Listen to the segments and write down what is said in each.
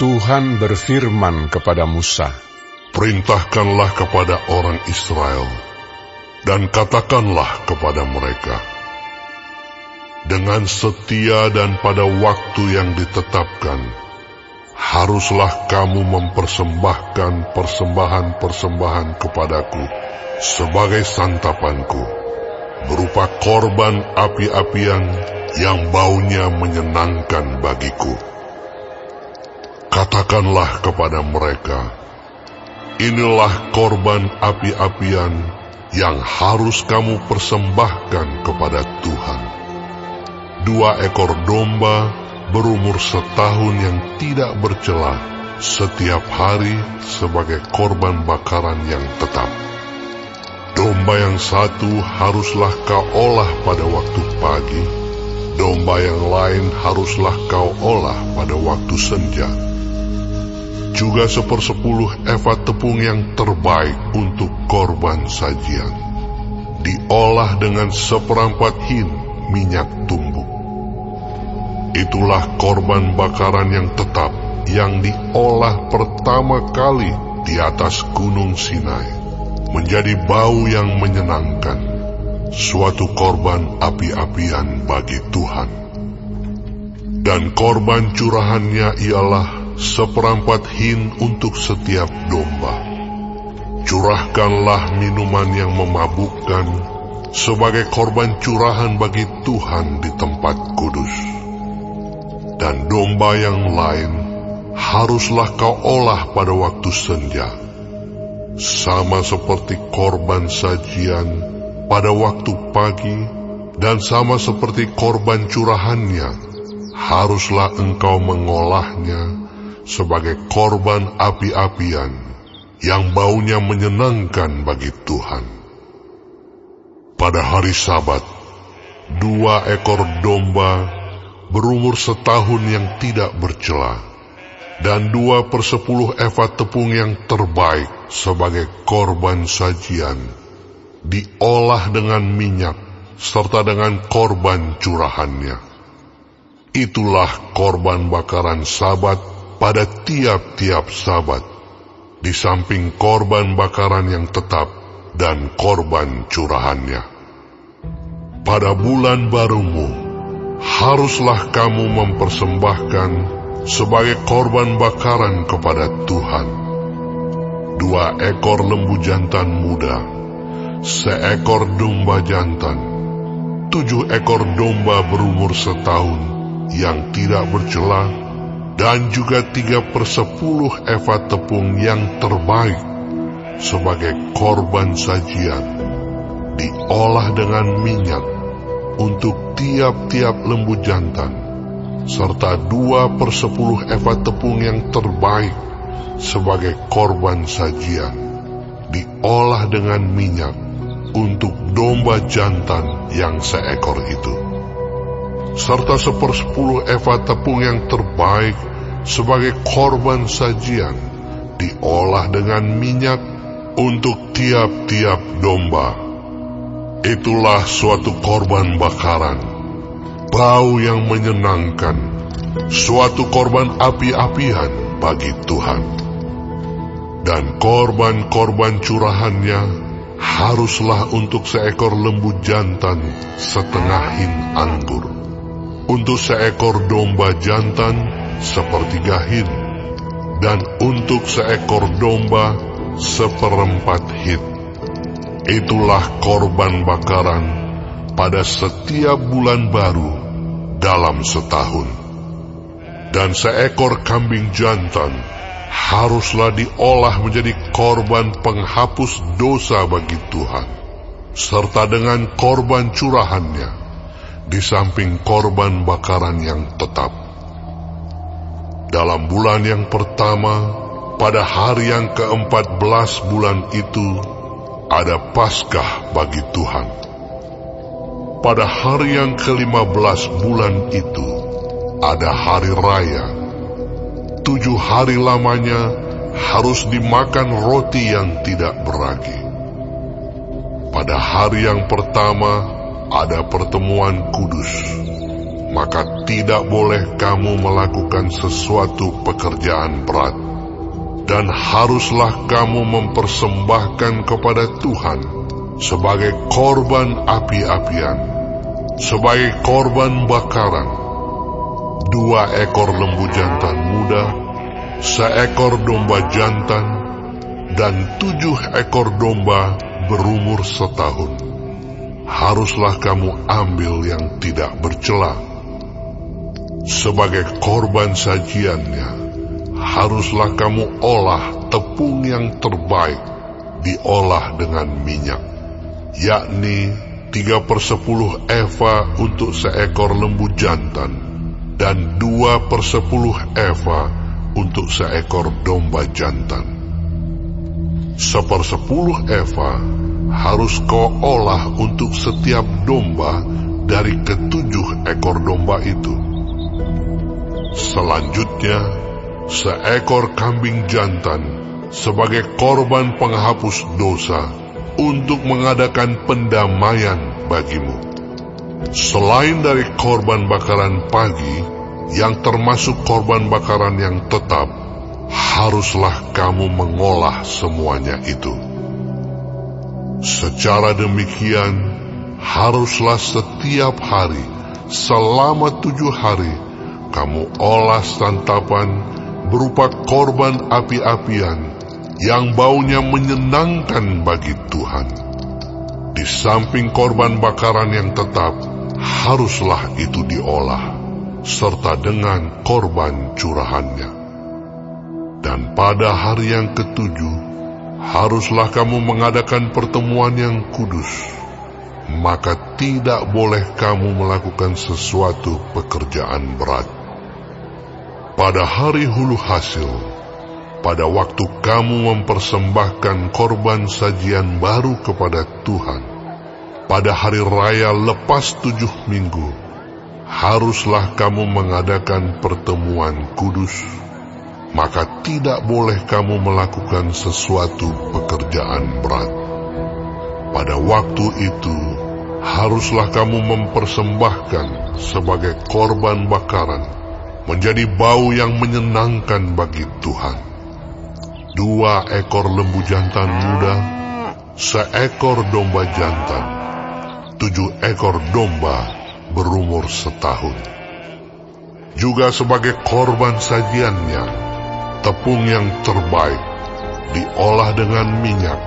Tuhan berfirman kepada Musa, "Perintahkanlah kepada orang Israel, dan katakanlah kepada mereka, dengan setia dan pada waktu yang ditetapkan, haruslah kamu mempersembahkan persembahan-persembahan kepadaku sebagai santapanku, berupa korban api-apian yang baunya menyenangkan bagiku. Katakanlah kepada mereka, inilah korban api-apian yang harus kamu persembahkan kepada Tuhan. 2 ekor domba berumur setahun yang tidak bercela setiap hari sebagai korban bakaran yang tetap. Domba yang satu haruslah kau olah pada waktu pagi, domba yang lain haruslah kau olah pada waktu senja. Juga 1/10 efa tepung yang terbaik untuk korban sajian, diolah dengan 1/4 hin minyak tumbuk. Itulah korban bakaran yang tetap yang diolah pertama kali di atas Gunung Sinai, menjadi bau yang menyenangkan, suatu korban api-apian bagi Tuhan. Dan korban curahannya ialah 1/4 hin untuk setiap domba. Curahkanlah minuman yang memabukkan sebagai korban curahan bagi Tuhan di tempat kudus. Dan domba yang lain haruslah kau olah pada waktu senja, sama seperti korban sajian pada waktu pagi, dan sama seperti korban curahannya, haruslah engkau mengolahnya sebagai korban api-apian yang baunya menyenangkan bagi Tuhan. Pada hari Sabat, 2 ekor domba berumur setahun yang tidak bercela, dan 2/10 efa tepung yang terbaik sebagai korban sajian, diolah dengan minyak serta dengan korban curahannya. Itulah korban bakaran Sabat pada tiap-tiap Sabat, di samping korban bakaran yang tetap dan korban curahannya. Pada bulan barumu, haruslah kamu mempersembahkan sebagai korban bakaran kepada Tuhan 2 ekor lembu jantan muda, 1 ekor domba jantan, 7 ekor domba berumur setahun yang tidak bercela, dan juga 3/10 efa tepung yang terbaik sebagai korban sajian, diolah dengan minyak untuk tiap-tiap lembu jantan, serta 2/10 efa tepung yang terbaik sebagai korban sajian, diolah dengan minyak untuk domba jantan yang 1 ekor itu, serta 1/10 efa tepung yang terbaik sebagai korban sajian, diolah dengan minyak untuk tiap-tiap domba. Itulah suatu korban bakaran, bau yang menyenangkan, suatu korban api-apian bagi Tuhan. Dan korban-korban curahannya haruslah untuk 1 ekor lembu jantan 1/2 hin anggur, untuk 1 ekor domba jantan 1/3 hin, dan untuk 1 ekor domba 1/4 hin. Itulah korban bakaran pada setiap bulan baru dalam setahun. Dan 1 ekor kambing jantan haruslah diolah menjadi korban penghapus dosa bagi Tuhan, serta dengan korban curahannya, di samping korban bakaran yang tetap. Dalam bulan yang pertama, pada hari yang ke-14 bulan itu, ada Paskah bagi Tuhan. Pada hari yang ke-15 bulan itu, ada hari raya. 7 hari lamanya harus dimakan roti yang tidak beragi. Pada hari yang pertama ada pertemuan kudus. maka tidak boleh kamu melakukan sesuatu pekerjaan berat. Dan haruslah kamu mempersembahkan kepada Tuhan sebagai korban api-apian, sebagai korban bakaran, 2 ekor lembu jantan muda, 1 ekor domba jantan, dan 7 ekor domba berumur setahun. Haruslah kamu ambil yang tidak bercela. Sebagai korban sajiannya, haruslah kamu olah tepung yang terbaik, diolah dengan minyak, yakni 3/10 eva untuk 1 ekor lembu jantan, dan 2/10 eva untuk 1 ekor domba jantan. 1/10 eva harus kau olah untuk setiap domba dari ke-7 ekor domba itu. Selanjutnya, 1 ekor kambing jantan sebagai korban penghapus dosa untuk mengadakan pendamaian bagimu. Selain dari korban bakaran pagi yang termasuk korban bakaran yang tetap, haruslah kamu mengolah semuanya itu. Secara demikian, haruslah setiap hari selama 7 hari kamu olah santapan berupa korban api-apian yang baunya menyenangkan bagi Tuhan. Di samping korban bakaran yang tetap, haruslah itu diolah, serta dengan korban curahannya. Dan pada hari yang ke-7, haruslah kamu mengadakan pertemuan yang kudus, maka tidak boleh kamu melakukan sesuatu pekerjaan berat. Pada hari hulu hasil, pada waktu kamu mempersembahkan korban sajian baru kepada Tuhan, pada hari raya lepas 7 minggu, haruslah kamu mengadakan pertemuan kudus, maka tidak boleh kamu melakukan sesuatu pekerjaan berat. Pada waktu itu, haruslah kamu mempersembahkan sebagai korban bakaran, menjadi bau yang menyenangkan bagi Tuhan, 2 ekor lembu jantan muda, 1 ekor domba jantan, 7 ekor domba berumur setahun. Juga sebagai korban sajiannya, tepung yang terbaik, diolah dengan minyak,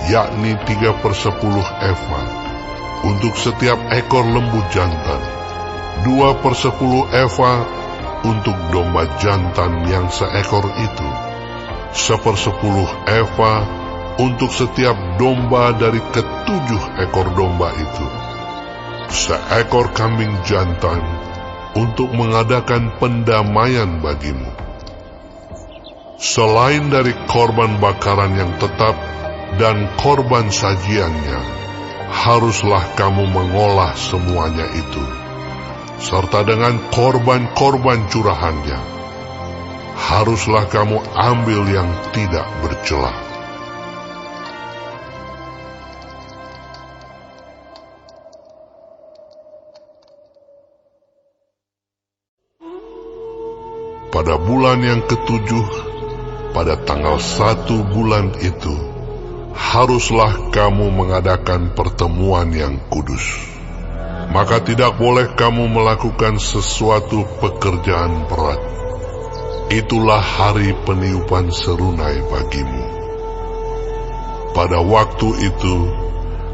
yakni 3/10 eva, untuk setiap ekor lembu jantan, 2/10 eva untuk domba jantan yang 1 ekor itu, 1/10 eva untuk setiap domba dari ke-7 ekor domba itu, 1 ekor kambing jantan untuk mengadakan pendamaian bagimu. Selain dari korban bakaran yang tetap dan korban sajiannya, haruslah kamu mengolah semuanya itu, serta dengan korban-korban curahannya, haruslah kamu ambil yang tidak bercela. Pada bulan yang ke-7, pada tanggal 1 bulan itu, haruslah kamu mengadakan pertemuan yang kudus. Maka tidak boleh kamu melakukan sesuatu pekerjaan berat. Itulah hari peniupan serunai bagimu. Pada waktu itu,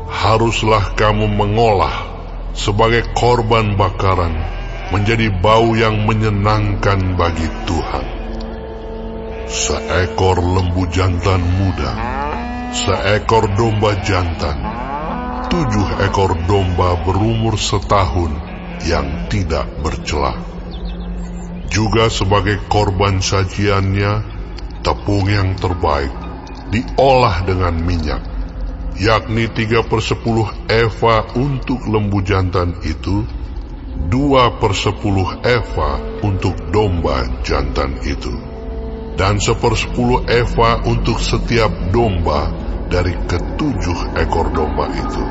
haruslah kamu mengolah sebagai korban bakaran menjadi bau yang menyenangkan bagi Tuhan. 1 ekor lembu jantan muda, 1 ekor domba jantan, 7 ekor domba berumur setahun yang tidak bercela. Juga sebagai korban sajiannya, tepung yang terbaik, diolah dengan minyak, yakni 3/10 eva untuk lembu jantan itu, 2/10 eva untuk domba jantan itu, dan 1/10 eva untuk setiap domba dari ke-7 ekor domba itu,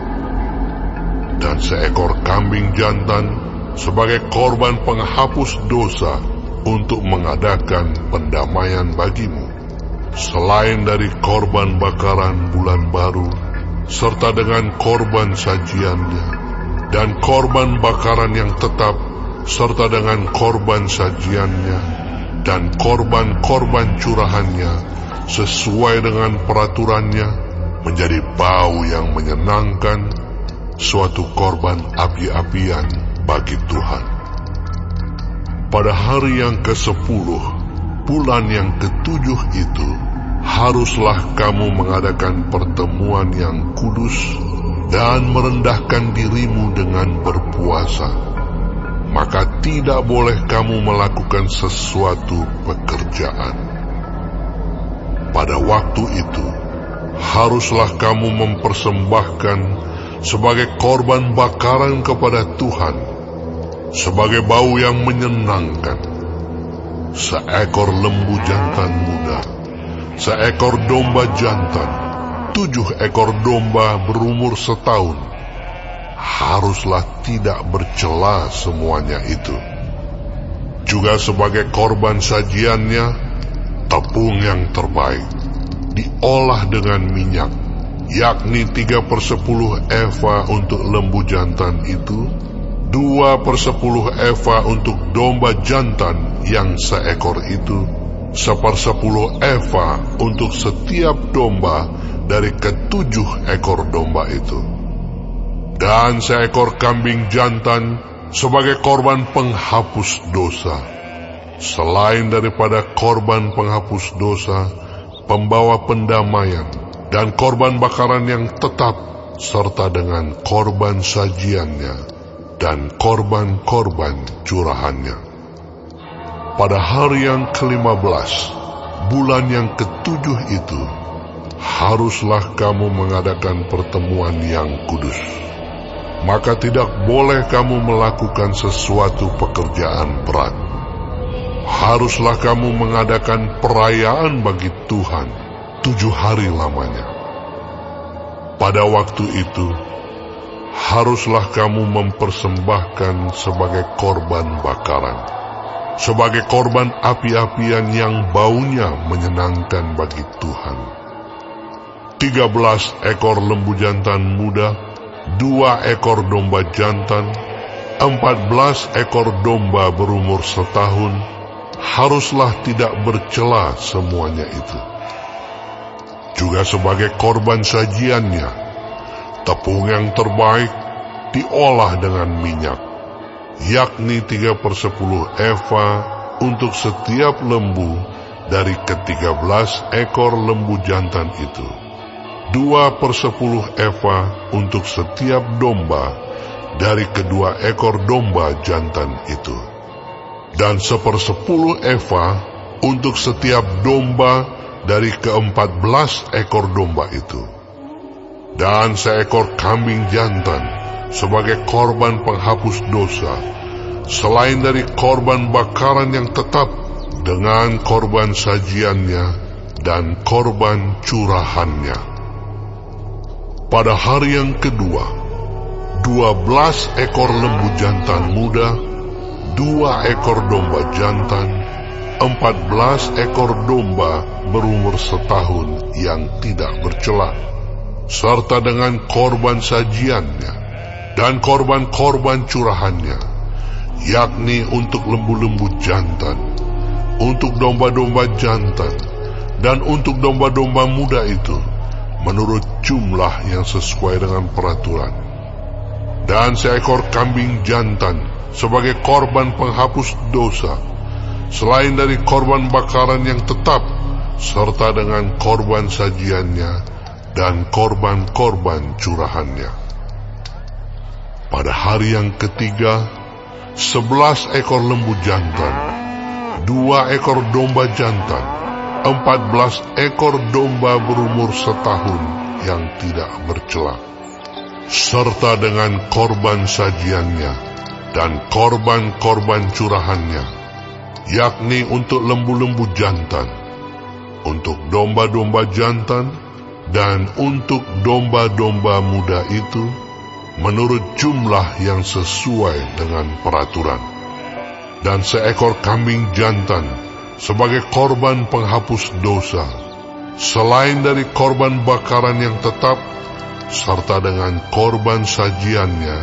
dan 1 ekor kambing jantan sebagai korban penghapus dosa untuk mengadakan pendamaian bagimu, selain dari korban bakaran bulan baru, serta dengan korban sajiannya, dan korban bakaran yang tetap, serta dengan korban sajiannya, dan korban-korban curahannya, sesuai dengan peraturannya, menjadi bau yang menyenangkan, suatu korban api-apian bagi Tuhan. Pada hari yang ke-10, bulan yang ke-7 itu, haruslah kamu mengadakan pertemuan yang kudus dan merendahkan dirimu dengan berpuasa. Maka tidak boleh kamu melakukan sesuatu pekerjaan. Pada waktu itu, haruslah kamu mempersembahkan sebagai korban bakaran kepada Tuhan, sebagai bau yang menyenangkan, seekor lembu jantan muda, seekor domba jantan, 7 ekor domba berumur setahun. Haruslah tidak bercela semuanya itu. Juga sebagai korban sajiannya, tepung yang terbaik, diolah dengan minyak, yakni 3/10 eva untuk lembu jantan itu, 2/10 eva untuk domba jantan yang seekor itu, 1/10 eva untuk setiap domba dari ke-7 ekor domba itu, dan seekor kambing jantan sebagai korban penghapus dosa. Selain daripada korban penghapus dosa, pembawa pendamaian, dan korban bakaran yang tetap, serta dengan korban sajiannya, dan korban-korban curahannya. Pada hari yang ke-15, bulan yang ke-7 itu, haruslah kamu mengadakan pertemuan yang kudus. Maka tidak boleh kamu melakukan sesuatu pekerjaan berat. Haruslah kamu mengadakan perayaan bagi Tuhan 7 hari lamanya. Pada waktu itu, haruslah kamu mempersembahkan sebagai korban bakaran, sebagai korban api-apian yang baunya menyenangkan bagi Tuhan, 13 ekor lembu jantan muda, 2 ekor domba jantan, 14 ekor domba berumur setahun. Haruslah tidak bercela semuanya itu. Juga sebagai korban sajiannya, tepung yang terbaik diolah dengan minyak, yakni 3/10 eva untuk setiap lembu dari ke-13 ekor lembu jantan itu, 2/10 eva untuk setiap domba dari kedua ekor domba jantan itu, dan 1/10 eva untuk setiap domba dari ke-14 ekor domba itu, dan seekor kambing jantan sebagai korban penghapus dosa, selain dari korban bakaran yang tetap dengan korban sajiannya dan korban curahannya. Pada hari yang kedua, 12 ekor lembu jantan muda, 2 ekor domba jantan, 14 ekor domba berumur setahun yang tidak bercela, serta dengan korban sajiannya dan korban-korban curahannya, yakni untuk lembu-lembu jantan, untuk domba-domba jantan, dan untuk domba-domba muda itu, menurut jumlah yang sesuai dengan peraturan, dan seekor kambing jantan sebagai korban penghapus dosa, selain dari korban bakaran yang tetap, serta dengan korban sajiannya dan korban-korban curahannya. Pada hari yang ketiga, 11 ekor lembu jantan, 2 ekor domba jantan, 14 ekor domba berumur setahun yang tidak bercela, serta dengan korban sajiannya dan korban-korban curahannya, yakni untuk lembu-lembu jantan, untuk domba-domba jantan, dan untuk domba-domba muda itu, menurut jumlah yang sesuai dengan peraturan. Dan seekor kambing jantan sebagai korban penghapus dosa, selain dari korban bakaran yang tetap, serta dengan korban sajiannya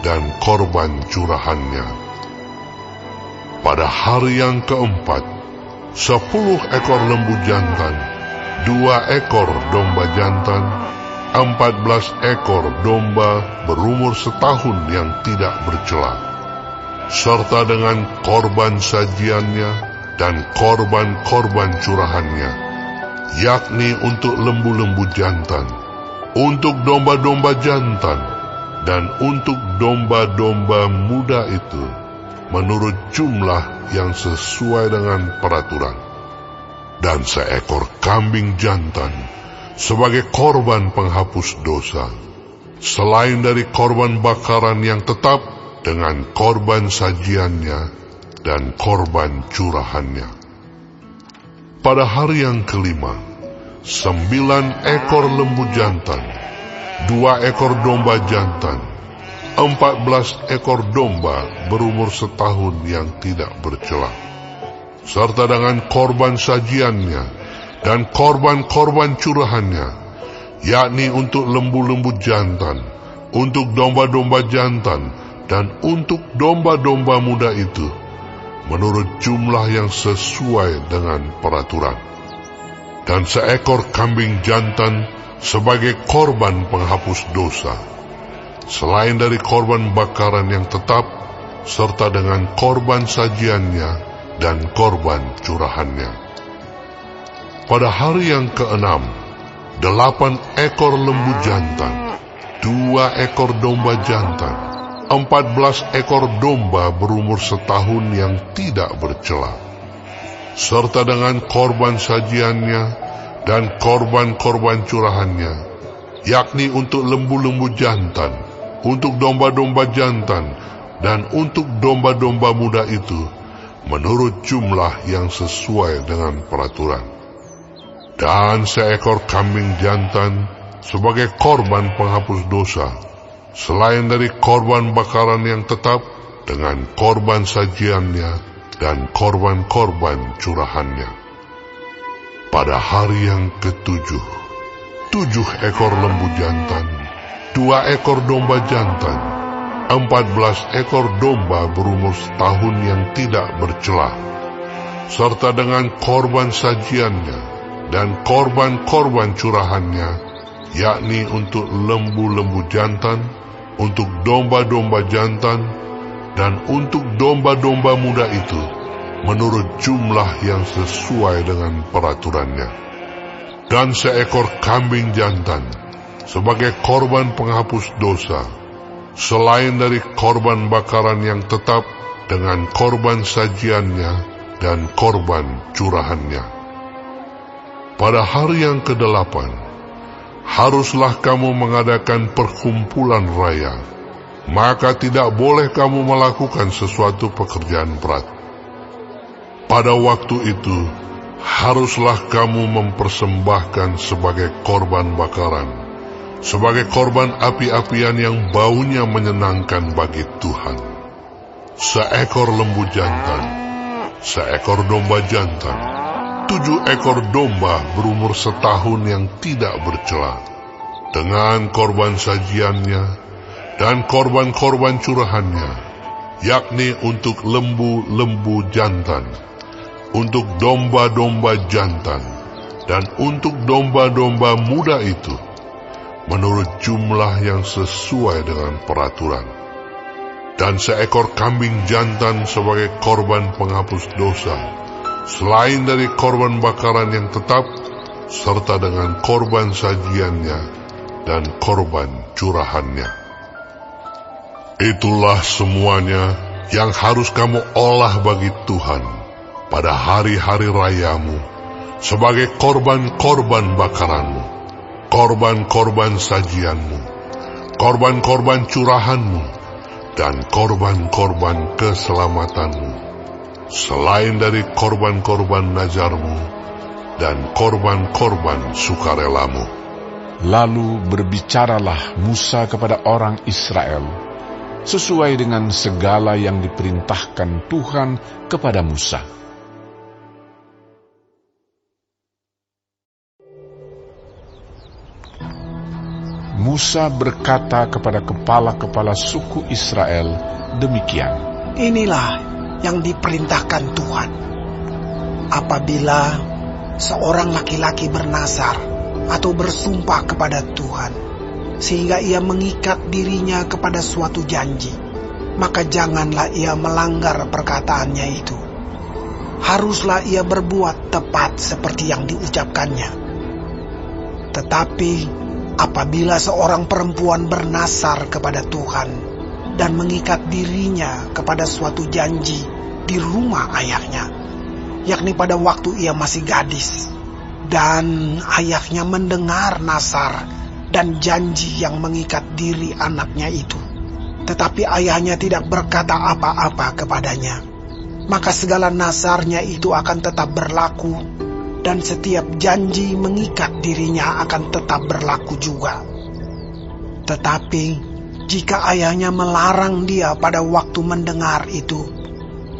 dan korban curahannya. Pada hari yang keempat, 10 ekor lembu jantan, 2 ekor domba jantan, 14 ekor domba berumur setahun yang tidak bercela, serta dengan korban sajiannya dan korban-korban curahannya, yakni untuk lembu-lembu jantan, untuk domba-domba jantan, dan untuk domba-domba muda itu, menurut jumlah yang sesuai dengan peraturan. Dan seekor kambing jantan sebagai korban penghapus dosa, selain dari korban bakaran yang tetap dengan korban sajiannya dan korban curahannya. Pada hari yang kelima, 9 ekor lembu jantan, 2 ekor domba jantan, 14 ekor domba berumur setahun yang tidak bercela, serta dengan korban sajiannya dan korban-korban curahannya, yakni untuk lembu-lembu jantan, untuk domba-domba jantan, dan untuk domba-domba muda itu, menurut jumlah yang sesuai dengan peraturan. Dan seekor kambing jantan sebagai korban penghapus dosa, selain dari korban bakaran yang tetap, serta dengan korban sajiannya dan korban curahannya. Pada hari yang keenam, 8 ekor lembu jantan, 2 ekor domba jantan, 14 ekor domba berumur setahun yang tidak bercela, serta dengan korban sajiannya dan korban-korban curahannya, yakni untuk lembu-lembu jantan, untuk domba-domba jantan, dan untuk domba-domba muda itu, menurut jumlah yang sesuai dengan peraturan. Dan seekor kambing jantan sebagai korban penghapus dosa, selain dari korban bakaran yang tetap dengan korban sajiannya dan korban-korban curahannya. Pada hari yang ketujuh, 7 ekor lembu jantan, 2 ekor domba jantan, 14 ekor domba berumur setahun yang tidak bercela, serta dengan korban sajiannya dan korban-korban curahannya, yakni untuk lembu-lembu jantan, untuk domba-domba jantan, dan untuk domba-domba muda itu, menurut jumlah yang sesuai dengan peraturannya. Dan seekor kambing jantan sebagai korban penghapus dosa, selain dari korban bakaran yang tetap dengan korban sajiannya dan korban curahannya. Pada hari yang ke-8, haruslah kamu mengadakan perkumpulan raya, maka tidak boleh kamu melakukan sesuatu pekerjaan berat. Pada waktu itu, haruslah kamu mempersembahkan sebagai korban bakaran, sebagai korban api-apian yang baunya menyenangkan bagi Tuhan, 1 ekor lembu jantan, 1 ekor domba jantan, 7 ekor domba berumur setahun yang tidak bercela, dengan korban sajiannya dan korban-korban curahannya, yakni untuk lembu-lembu jantan, untuk domba-domba jantan, dan untuk domba-domba muda itu, menurut jumlah yang sesuai dengan peraturan. Dan 1 ekor kambing jantan sebagai korban penghapus dosa, selain dari korban bakaran yang tetap, serta dengan korban sajiannya dan korban curahannya. Itulah semuanya yang harus kamu olah bagi Tuhan pada hari-hari rayamu, sebagai korban-korban bakaranmu, korban-korban sajianmu, korban-korban curahanmu, dan korban-korban keselamatanmu, selain dari korban-korban nazarmu dan korban-korban sukarelamu. Lalu berbicaralah Musa kepada orang Israel, sesuai dengan segala yang diperintahkan Tuhan kepada Musa. Musa berkata kepada kepala-kepala suku Israel demikian, Inilah yang diperintahkan Tuhan. Apabila seorang laki-laki bernazar atau bersumpah kepada Tuhan, sehingga ia mengikat dirinya kepada suatu janji, maka janganlah ia melanggar perkataannya itu. Haruslah ia berbuat tepat seperti yang diucapkannya. Tetapi apabila seorang perempuan bernazar kepada Tuhan dan mengikat dirinya kepada suatu janji di rumah ayahnya, yakni pada waktu ia masih gadis, dan ayahnya mendengar nazar dan janji yang mengikat diri anaknya itu, tetapi ayahnya tidak berkata apa-apa kepadanya, maka segala nazarnya itu akan tetap berlaku, dan setiap janji mengikat dirinya akan tetap berlaku juga. Tetapi jika ayahnya melarang dia pada waktu mendengar itu,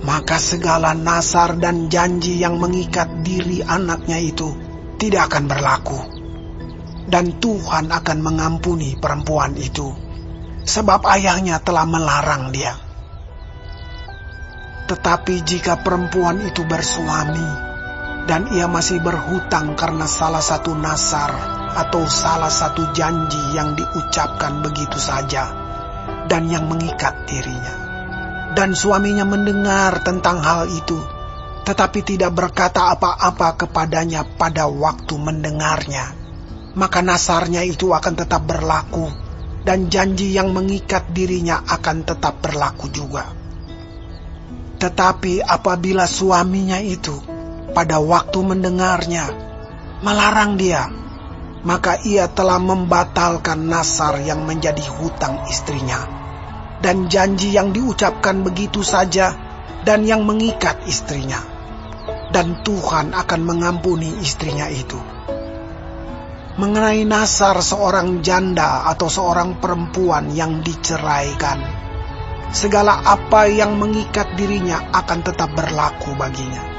maka segala nazar dan janji yang mengikat diri anaknya itu tidak akan berlaku, dan Tuhan akan mengampuni perempuan itu, sebab ayahnya telah melarang dia. Tetapi jika perempuan itu bersuami, dan ia masih berhutang karena salah satu nazar atau salah satu janji yang diucapkan begitu saja, dan yang mengikat dirinya, dan suaminya mendengar tentang hal itu, tetapi tidak berkata apa-apa kepadanya pada waktu mendengarnya, maka nazarnya itu akan tetap berlaku, dan janji yang mengikat dirinya akan tetap berlaku juga. Tetapi apabila suaminya itu pada waktu mendengarnya melarang dia, maka ia telah membatalkan nazar yang menjadi hutang istrinya, dan janji yang diucapkan begitu saja, dan yang mengikat istrinya, dan Tuhan akan mengampuni istrinya itu. Mengenai nazar seorang janda atau seorang perempuan yang diceraikan, segala apa yang mengikat dirinya akan tetap berlaku baginya.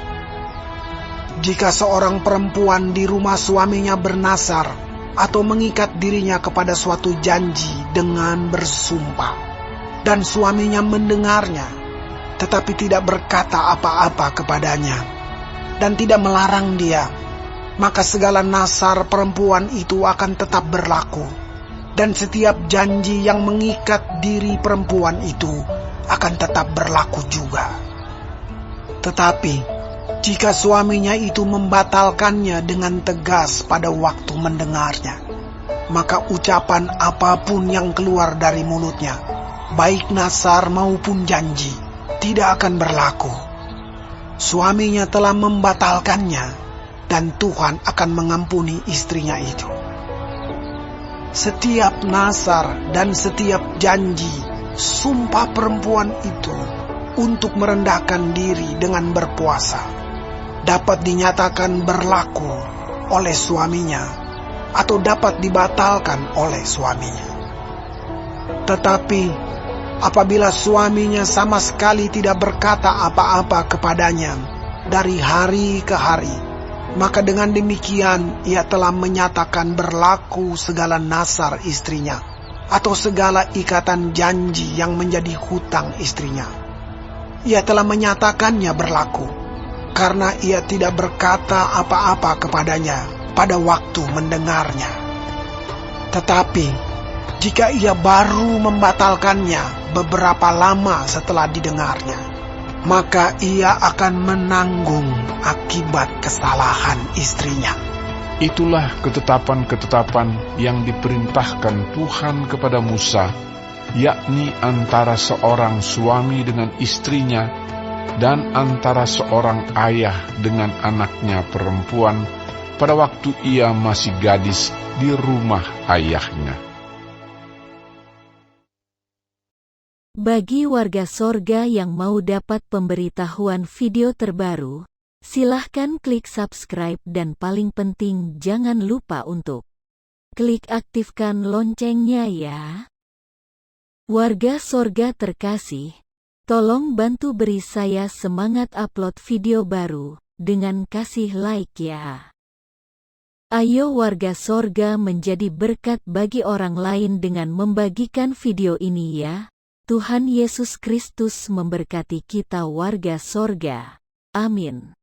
Jika seorang perempuan di rumah suaminya bernazar atau mengikat dirinya kepada suatu janji dengan bersumpah, dan suaminya mendengarnya, tetapi tidak berkata apa-apa kepadanya, dan tidak melarang dia, maka segala nazar perempuan itu akan tetap berlaku, dan setiap janji yang mengikat diri perempuan itu akan tetap berlaku juga. Tetapi jika suaminya itu membatalkannya dengan tegas pada waktu mendengarnya, maka ucapan apapun yang keluar dari mulutnya, baik nazar maupun janji, tidak akan berlaku. Suaminya telah membatalkannya, dan Tuhan akan mengampuni istrinya itu. Setiap nazar dan setiap janji sumpah perempuan itu untuk merendahkan diri dengan berpuasa dapat dinyatakan berlaku oleh suaminya atau dapat dibatalkan oleh suaminya. Tetapi apabila suaminya sama sekali tidak berkata apa-apa kepadanya dari hari ke hari, maka dengan demikian ia telah menyatakan berlaku segala nazar istrinya atau segala ikatan janji yang menjadi hutang istrinya. Ia telah menyatakannya berlaku, karena ia tidak berkata apa-apa kepadanya pada waktu mendengarnya. Tetapi jika ia baru membatalkannya beberapa lama setelah didengarnya, maka ia akan menanggung akibat kesalahan istrinya. Itulah ketetapan-ketetapan yang diperintahkan Tuhan kepada Musa, yakni antara seorang suami dengan istrinya, dan antara seorang ayah dengan anaknya perempuan pada waktu ia masih gadis di rumah ayahnya. Bagi warga sorga yang mau dapat pemberitahuan video terbaru, silahkan klik subscribe dan paling penting jangan lupa untuk klik aktifkan loncengnya ya. Warga sorga terkasih, tolong bantu beri saya semangat upload video baru, dengan kasih like ya. Ayo warga sorga menjadi berkat bagi orang lain dengan membagikan video ini ya. Tuhan Yesus Kristus memberkati kita warga sorga. Amin.